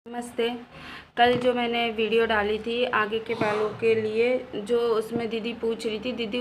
नमस्ते। कल जो मैंने वीडियो डाली थी आगे के बालों के लिए, जो उसमें दीदी पूछ रही थी, दीदी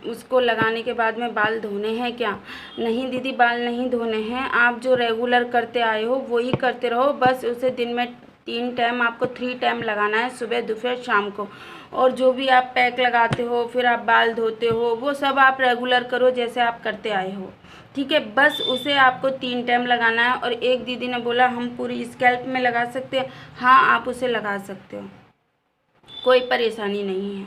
उसको लगाने के बाद में बाल धोने हैं क्या? नहीं दीदी, बाल नहीं धोने हैं। आप जो रेगुलर करते आए हो वही करते रहो। बस उसे दिन में 3 टाइम, आपको 3 टाइम लगाना है, सुबह दोपहर शाम को। और जो भी आप पैक लगाते हो, फिर आप बाल धोते हो, वो सब आप रेगुलर करो जैसे आप करते आए हो। ठीक है, बस उसे आपको 3 टाइम लगाना है। और एक दीदी ने बोला हम पूरी स्कैल्प में लगा सकते हैं। हाँ, आप उसे लगा सकते हो, कोई परेशानी नहीं है,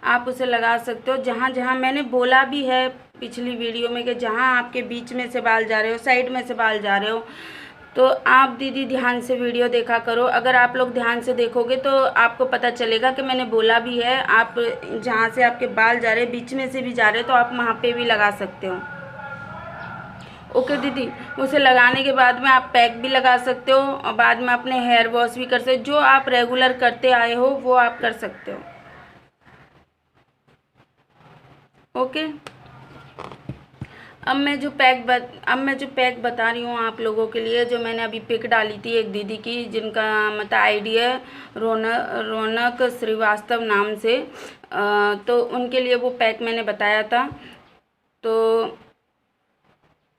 आप उसे लगा सकते हो। जहाँ जहाँ मैंने बोला भी है पिछली वीडियो में कि जहाँ आपके बीच में से बाल जा रहे हो, साइड में से बाल जा रहे हो, तो आप दीदी ध्यान से वीडियो देखा करो। अगर आप लोग ध्यान से देखोगे तो आपको पता चलेगा कि मैंने बोला भी है। आप जहाँ से आपके बाल जा रहे हैं, बीच में से भी जा रहे हो, तो आप वहाँ पे भी लगा सकते हो। ओके दीदी, उसे लगाने के बाद में आप पैक भी लगा सकते हो और बाद में अपने हेयर वॉश भी कर सकते हो। जो आप रेगुलर करते आए हो वो आप कर सकते हो। ओके, अब मैं जो पैक बता रही हूँ आप लोगों के लिए, जो मैंने अभी पिक डाली थी एक दीदी की, जिनका मतलब आईडी है रौनक श्रीवास्तव नाम से, तो उनके लिए वो पैक मैंने बताया था। तो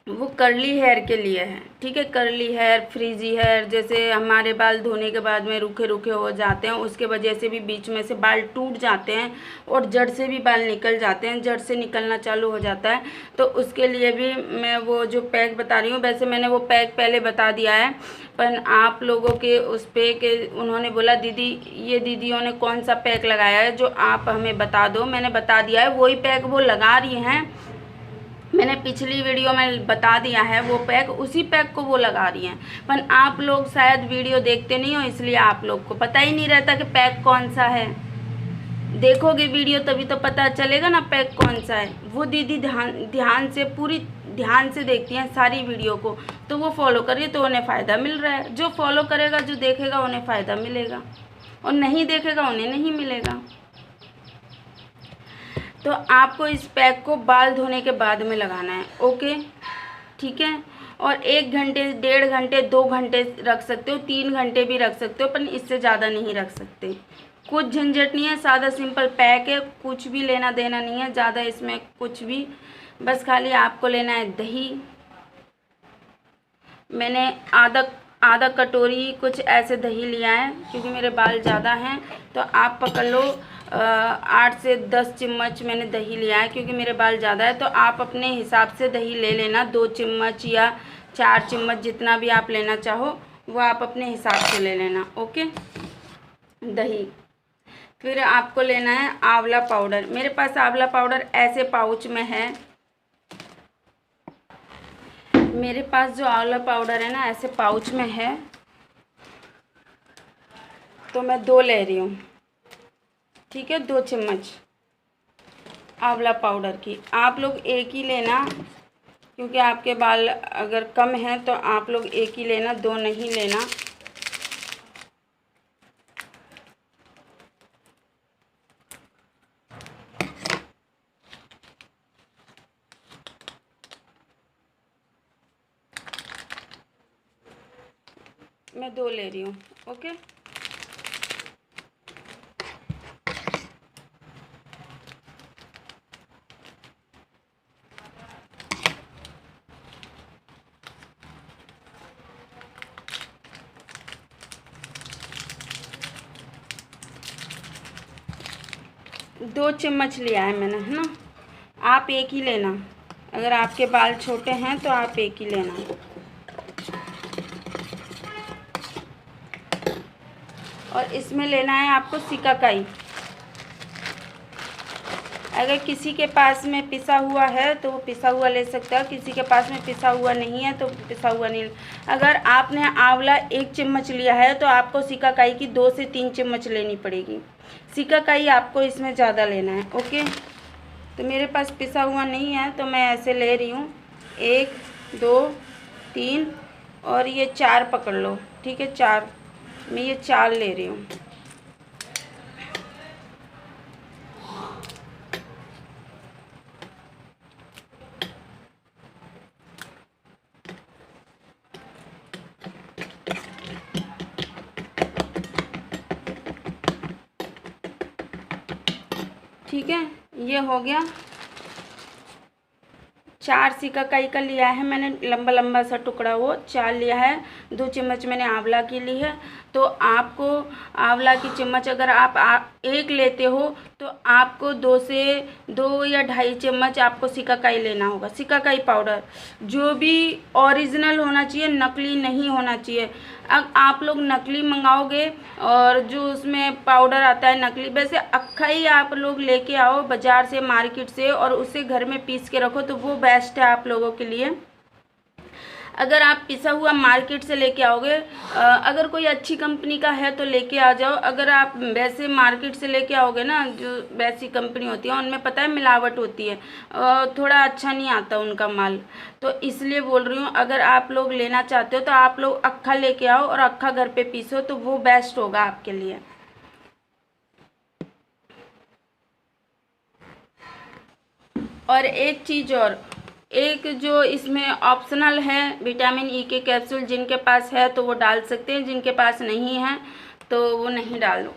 वो कर्ली हेयर के लिए है। ठीक है, कर्ली हेयर, फ्रीजी हेयर, जैसे हमारे बाल धोने के बाद में रूखे रूखे हो जाते हैं, उसके वजह से भी बीच में से बाल टूट जाते हैं और जड़ से भी बाल निकल जाते हैं, जड़ से निकलना चालू हो जाता है। तो उसके लिए भी मैं वो जो पैक बता रही हूँ, वैसे मैंने वो पैक पहले बता दिया है, पर आप लोगों के उस पे के उन्होंने बोला दीदी ये दीदियों ने कौन सा पैक लगाया है जो आप हमें बता दो। मैंने बता दिया है, वही पैक वो लगा रही हैं। मैंने पिछली वीडियो में बता दिया है, वो पैक, उसी पैक को वो लगा रही हैं। पर आप लोग शायद वीडियो देखते नहीं हो, इसलिए आप लोग को पता ही नहीं रहता कि पैक कौन सा है। देखोगे वीडियो तभी तो पता चलेगा ना पैक कौन सा है। वो दीदी ध्यान से, पूरी ध्यान से देखती हैं सारी वीडियो को, तो वो फॉलो करिए तो उन्हें फ़ायदा मिल रहा है। जो फॉलो करेगा, जो देखेगा, उन्हें फ़ायदा मिलेगा, और नहीं देखेगा उन्हें नहीं मिलेगा। तो आपको इस पैक को बाल धोने के बाद में लगाना है। ओके, ठीक है। और 1 घंटे, 1.5 घंटे, 2 घंटे रख सकते हो, 3 घंटे भी रख सकते हो, पर इससे ज़्यादा नहीं रख सकते। कुछ झंझट नहीं है, सादा सिंपल पैक है, कुछ भी लेना देना नहीं है ज़्यादा इसमें, कुछ भी। बस खाली आपको लेना है दही। मैंने आधा कटोरी कुछ ऐसे दही लिया है, क्योंकि मेरे बाल ज़्यादा हैं। तो आप पकड़ लो, 8 से 10 चम्मच मैंने दही लिया है, क्योंकि मेरे बाल ज़्यादा है। तो आप अपने हिसाब से दही ले लेना, 2 चम्मच या 4 चम्मच, जितना भी आप लेना चाहो वो आप अपने हिसाब से ले लेना। ओके, दही। फिर आपको लेना है आंवला पाउडर। मेरे पास आंवला पाउडर ऐसे पाउच में है। मेरे पास जो आंवला पाउडर है ना, ऐसे पाउच में है, तो मैं 2 ले रही हूँ। ठीक है, 2 चम्मच आंवला पाउडर की। आप लोग एक ही लेना, क्योंकि आपके बाल अगर कम हैं तो आप लोग एक ही लेना, 2 नहीं लेना। मैं 2 ले रही हूँ। ओके, दो चम्मच लिया है मैंने, है ना। आप एक ही लेना, अगर आपके बाल छोटे हैं तो आप एक ही लेना। और इसमें लेना है आपको सिकाकाई। अगर किसी के पास में पिसा हुआ है तो वो पिसा हुआ ले सकता है, किसी के पास में पिसा हुआ नहीं है तो पिसा हुआ नहीं। अगर आपने आंवला 1 चम्मच लिया है तो आपको सिकाकाई की 2 से 3 चम्मच लेनी पड़ेगी। सिकाकाई आपको इसमें ज़्यादा लेना है। ओके, तो मेरे पास पिसा हुआ नहीं है तो मैं ऐसे ले रही हूँ, 1 2 3 और ये 4 पकड़ लो। ठीक है, 4, मैं ये 4 ले रही हूँ। ठीक है, ये हो गया। 4 सिकाकाई का लिया है मैंने, लंबा लंबा सा टुकड़ा, वो 4 लिया है। 2 चम्मच मैंने आंवला की ली है। तो आपको आंवला की चम्मच अगर आप एक लेते हो तो आपको 2 से 2 या 2.5 चम्मच आपको सिकाकाई लेना होगा। सिकाकाई पाउडर जो भी ओरिजिनल होना चाहिए, नकली नहीं होना चाहिए। अब आप लोग नकली मंगाओगे और जो उसमें पाउडर आता है नकली, वैसे अक्खा ही आप लोग लेके आओ बाज़ार से, मार्केट से, और उसे घर में पीस के रखो तो वो बेस्ट है आप लोगों के लिए। अगर आप पिसा हुआ मार्केट से लेके आओगे, अगर कोई अच्छी कंपनी का है तो लेके आ जाओ। अगर आप वैसे मार्केट से लेके आओगे ना, जो वैसी कंपनी होती है उनमें पता है मिलावट होती है, थोड़ा अच्छा नहीं आता उनका माल। तो इसलिए बोल रही हूँ, अगर आप लोग लेना चाहते हो तो आप लोग अक्खा लेके आओ और अक्खा घर पे पीसो तो वो बेस्ट होगा आपके लिए। और एक चीज़ और, एक जो इसमें ऑप्शनल है, विटामिन ई के कैप्सूल जिनके पास है तो वो डाल सकते हैं, जिनके पास नहीं है तो वो नहीं डालो।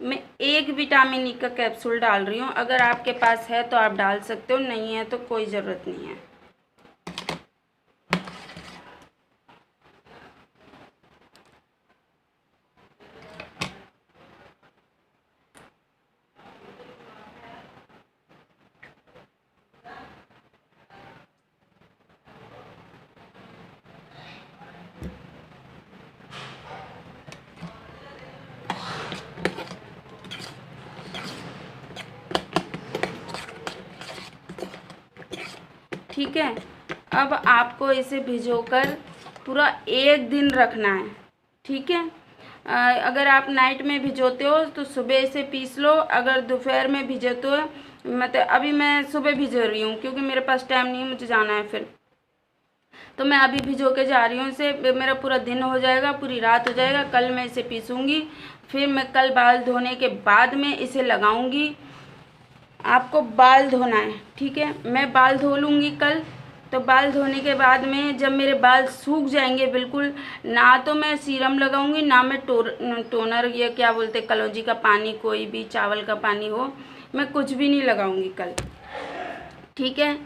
मैं एक विटामिन ई का कैप्सूल डाल रही हूँ, अगर आपके पास है तो आप डाल सकते हो, नहीं है तो कोई ज़रूरत नहीं है। ठीक है, अब आपको इसे भिगोकर पूरा 1 दिन रखना है। ठीक है, अगर आप नाइट में भिगोते हो तो सुबह इसे पीस लो। अगर दोपहर में भिगोते हो, मतलब अभी मैं सुबह भिगो रही हूँ क्योंकि मेरे पास टाइम नहीं है, मुझे जाना है फिर, तो मैं अभी भिगो के जा रही हूँ इसे। मेरा पूरा दिन हो जाएगा, पूरी रात हो जाएगा, कल मैं इसे पीसूँगी, फिर मैं कल बाल धोने के बाद में इसे लगाऊँगी। आपको बाल धोना है, ठीक है, मैं बाल धो लूँगी कल। तो बाल धोने के बाद में जब मेरे बाल सूख जाएंगे बिल्कुल, ना तो मैं सीरम लगाऊंगी, ना मैं टोनर, ये क्या बोलते, कलौंजी का पानी, कोई भी चावल का पानी हो, मैं कुछ भी नहीं लगाऊंगी कल। ठीक है,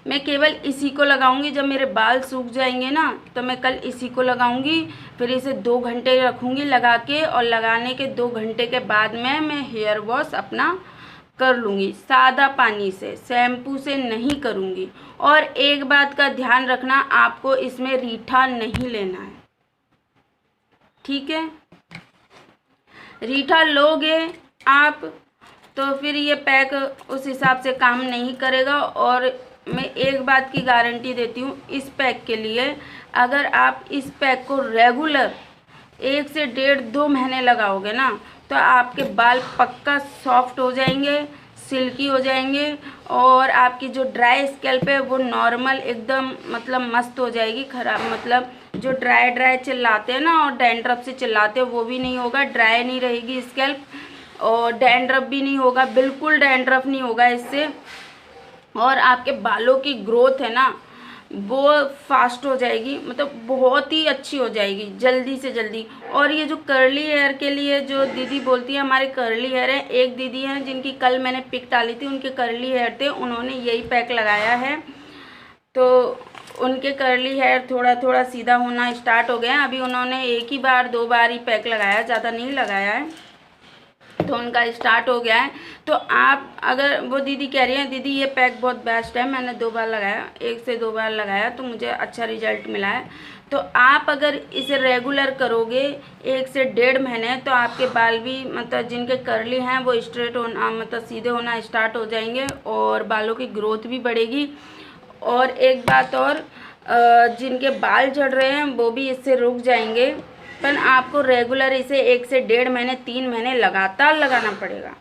मैं केवल इसी को लगाऊंगी। जब मेरे बाल सूख जाएंगे ना तो मैं कल इसी को लगाऊंगी। फिर इसे 2 घंटे रखूंगी लगा के, और लगाने के 2 घंटे के बाद में मैं हेयर वॉश अपना कर लूँगी, सादा पानी से, शैम्पू से नहीं करूँगी। और एक बात का ध्यान रखना, आपको इसमें रीठा नहीं लेना है। ठीक है, रीठा लोगे आप तो फिर ये पैक उस हिसाब से काम नहीं करेगा। और मैं एक बात की गारंटी देती हूँ इस पैक के लिए, अगर आप इस पैक को रेगुलर 1 से 1.5-2 महीने लगाओगे ना तो आपके बाल पक्का सॉफ्ट हो जाएंगे, सिल्की हो जाएंगे, और आपकी जो ड्राई स्कैल्प है वो नॉर्मल एकदम मतलब मस्त हो जाएगी। खराब मतलब जो ड्राई चिल्लाते हैं ना और डैंड्रफ से चिल्लाते हैं वो भी नहीं होगा, ड्राई नहीं रहेगी स्कैल्प, और डैंड्रफ भी नहीं होगा, बिल्कुल डैंड्रफ नहीं होगा इससे। और आपके बालों की ग्रोथ है ना वो फास्ट हो जाएगी, मतलब बहुत ही अच्छी हो जाएगी जल्दी से जल्दी। और ये जो कर्ली हेयर के लिए जो दीदी बोलती है हमारे कर्ली हेयर है, एक दीदी हैं जिनकी कल मैंने पिक डाली थी, उनके कर्ली हेयर थे, उन्होंने यही पैक लगाया है तो उनके कर्ली हेयर थोड़ा थोड़ा सीधा होना स्टार्ट हो गया है। अभी उन्होंने 1 ही बार 2 बार ही पैक लगाया, ज़्यादा नहीं लगाया है, तो उनका स्टार्ट हो गया है। तो आप, अगर वो दीदी कह रही हैं दीदी ये पैक बहुत बेस्ट है, मैंने 2 बार लगाया, 1 से 2 बार लगाया तो मुझे अच्छा रिजल्ट मिला है। तो आप अगर इसे रेगुलर करोगे 1 से 1.5 महीने तो आपके बाल भी मतलब जिनके कर्ली हैं वो स्ट्रेट होना मतलब सीधे होना स्टार्ट हो जाएंगे, और बालों की ग्रोथ भी बढ़ेगी। और एक बात और, जिनके बाल झड़ रहे हैं वो भी इससे रुक जाएंगे। पर आपको रेगुलर इसे 1 से 1.5 महीने 3 महीने लगातार लगाना पड़ेगा।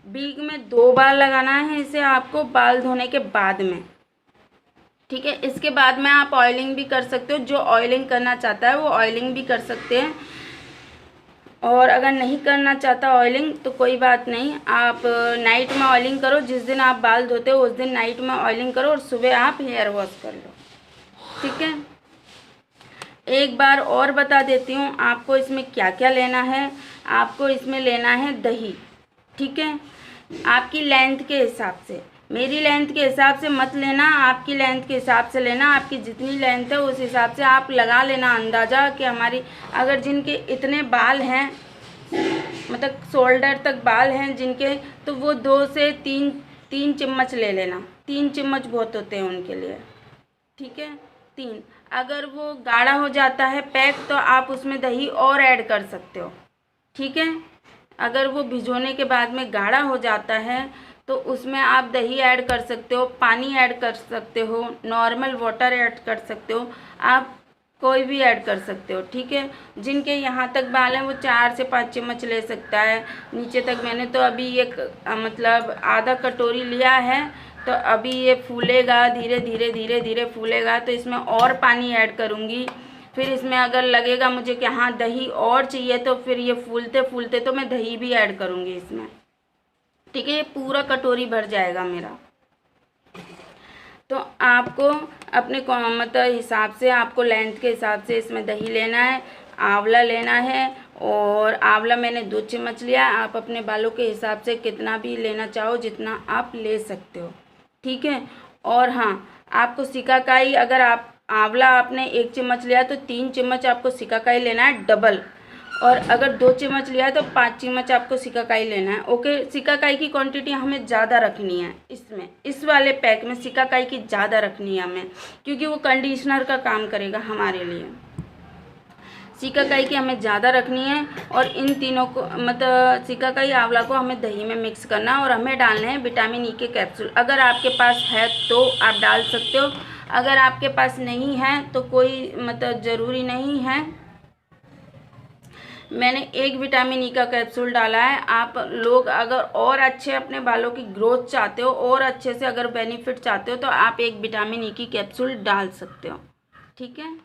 वीक में 2 बार लगाना है इसे आपको बाल धोने के बाद में। ठीक है, इसके बाद में आप ऑयलिंग भी कर सकते हो, जो ऑयलिंग करना चाहता है वो ऑयलिंग भी कर सकते हैं। और अगर नहीं करना चाहता ऑयलिंग तो कोई बात नहीं, आप नाइट में ऑयलिंग करो, जिस दिन आप बाल धोते हो उस दिन नाइट में ऑयलिंग करो और सुबह आप हेयर वॉश कर लो। ठीक है, एक बार और बता देती हूँ आपको इसमें क्या क्या लेना है। आपको इसमें लेना है दही, ठीक है, आपकी लेंथ के हिसाब से। मेरी लेंथ के हिसाब से मत लेना, आपकी लेंथ के हिसाब से लेना। आपकी जितनी लेंथ है उस हिसाब से आप लगा लेना अंदाज़ा कि हमारी, अगर जिनके इतने बाल हैं, मतलब शोल्डर तक बाल हैं जिनके, तो वो 2 से 3 चम्मच ले लेना। 3 चम्मच बहुत होते हैं उनके लिए, ठीक है, 3। अगर वो गाढ़ा हो जाता है पैक तो आप उसमें दही और ऐड कर सकते हो, ठीक है। अगर वो भिगोने के बाद में गाढ़ा हो जाता है तो उसमें आप दही ऐड कर सकते हो, पानी ऐड कर सकते हो, नॉर्मल वाटर ऐड कर सकते हो, आप कोई भी ऐड कर सकते हो, ठीक है। जिनके यहाँ तक बाल हैं वो 4 से 5 चम्मच ले सकता है नीचे तक। मैंने तो अभी एक मतलब आधा कटोरी लिया है, तो अभी ये फूलेगा, धीरे धीरे धीरे धीरे फूलेगा, तो इसमें और पानी ऐड करूँगी। फिर इसमें अगर लगेगा मुझे कि हाँ दही और चाहिए तो फिर ये फूलते फूलते तो मैं दही भी ऐड करूँगी इसमें, ठीक है। ये पूरा कटोरी भर जाएगा मेरा। तो आपको अपने मतलब हिसाब से, आपको लेंथ के हिसाब से इसमें दही लेना है, आंवला लेना है, और आंवला मैंने 2 चम्मच लिया। आप अपने बालों के हिसाब से कितना भी लेना चाहो जितना आप ले सकते हो, ठीक है। और हाँ, आपको सिकाकाई, अगर आप आंवला आपने 1 चम्मच लिया तो 3 चम्मच आपको सिकाकाई लेना है डबल, और अगर 2 चम्मच लिया है तो 5 चम्मच आपको सिकाकाई लेना है, ओके। सिकाकाई की क्वांटिटी हमें ज़्यादा रखनी है इसमें, इस वाले पैक में सिकाकाई की ज़्यादा रखनी है हमें, क्योंकि वो कंडीशनर का काम करेगा हमारे लिए। सिकाकाई की हमें ज़्यादा रखनी है, और इन तीनों को मतलब सिकाकाई आंवला को हमें दही में मिक्स करना है, और हमें डालने हैं विटामिन ई के कैप्सूल। अगर आपके पास है तो आप डाल सकते हो, अगर आपके पास नहीं है तो कोई मतलब ज़रूरी नहीं है। मैंने 1 विटामिन ई का कैप्सूल डाला है। आप लोग अगर और अच्छे अपने बालों की ग्रोथ चाहते हो, और अच्छे से अगर बेनिफिट चाहते हो, तो आप 1 विटामिन ई की कैप्सूल डाल सकते हो, ठीक है।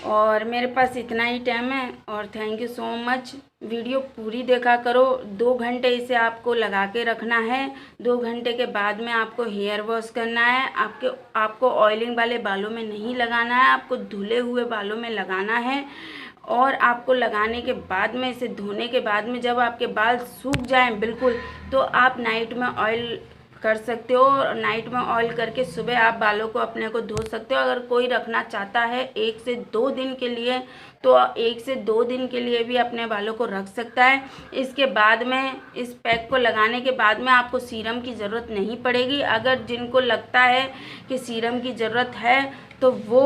और मेरे पास इतना ही टाइम है, और thank you so much. Video पूरी देखा करो। 2 घंटे इसे आपको लगा के रखना है। 2 घंटे के बाद में आपको हेयर वॉश करना है। आपको ऑयलिंग वाले बालों में नहीं लगाना है, आपको धुले हुए बालों में लगाना है। और आपको लगाने के बाद में, इसे धोने के बाद में, जब आपके बाल सूख जाएं बिल्कुल, तो आप नाइट में ऑयल कर सकते हो। और नाइट में ऑयल करके सुबह आप बालों को अपने को धो सकते हो। अगर कोई रखना चाहता है 1 से 2 दिन के लिए, तो 1 से 2 दिन के लिए भी अपने बालों को रख सकता है। इसके बाद में, इस पैक को लगाने के बाद में आपको सीरम की ज़रूरत नहीं पड़ेगी। अगर जिनको लगता है कि सीरम की ज़रूरत है तो वो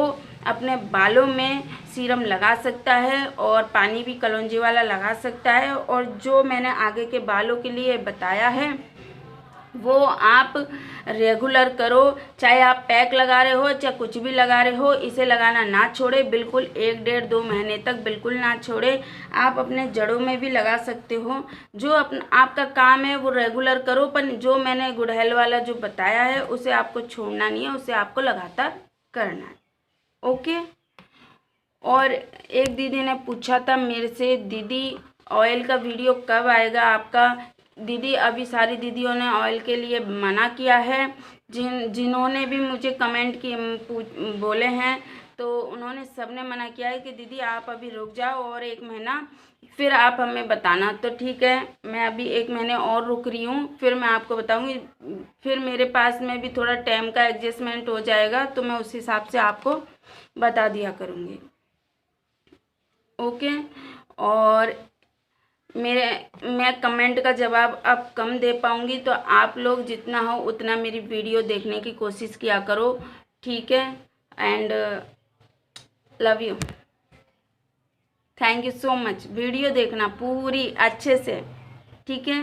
अपने बालों में सीरम लगा सकता है, और पानी भी कलौंजी वाला लगा सकता है। और जो मैंने आगे के बालों के लिए बताया है वो आप रेगुलर करो, चाहे आप पैक लगा रहे हो चाहे कुछ भी लगा रहे हो। इसे लगाना ना छोड़े, बिल्कुल 1 डेढ़ 2 महीने तक बिल्कुल ना छोड़े। आप अपने जड़ों में भी लगा सकते हो। जो आपका काम है वो रेगुलर करो, पर जो मैंने गुड़हल वाला जो बताया है उसे आपको छोड़ना नहीं है, उसे आपको लगातार करना है, ओके। और एक दीदी ने पूछा था मेरे से, दीदी ऑयल का वीडियो कब आएगा आपका। दीदी अभी सारी दीदियों ने ऑयल के लिए मना किया है। जिन्होंने भी मुझे कमेंट किए बोले हैं, तो उन्होंने सबने मना किया है कि दीदी आप अभी रुक जाओ और 1 महीना, फिर आप हमें बताना। तो ठीक है, मैं अभी 1 महीने और रुक रही हूँ, फिर मैं आपको बताऊँगी। फिर मेरे पास में भी थोड़ा टाइम का एडजस्टमेंट हो जाएगा, तो मैं उस हिसाब से आपको बता दिया करूँगी, ओके। और मैं कमेंट का जवाब अब कम दे पाऊँगी, तो आप लोग जितना हो उतना मेरी वीडियो देखने की कोशिश किया करो, ठीक है। And love you, thank you so much. Video देखना पूरी अच्छे से, ठीक है।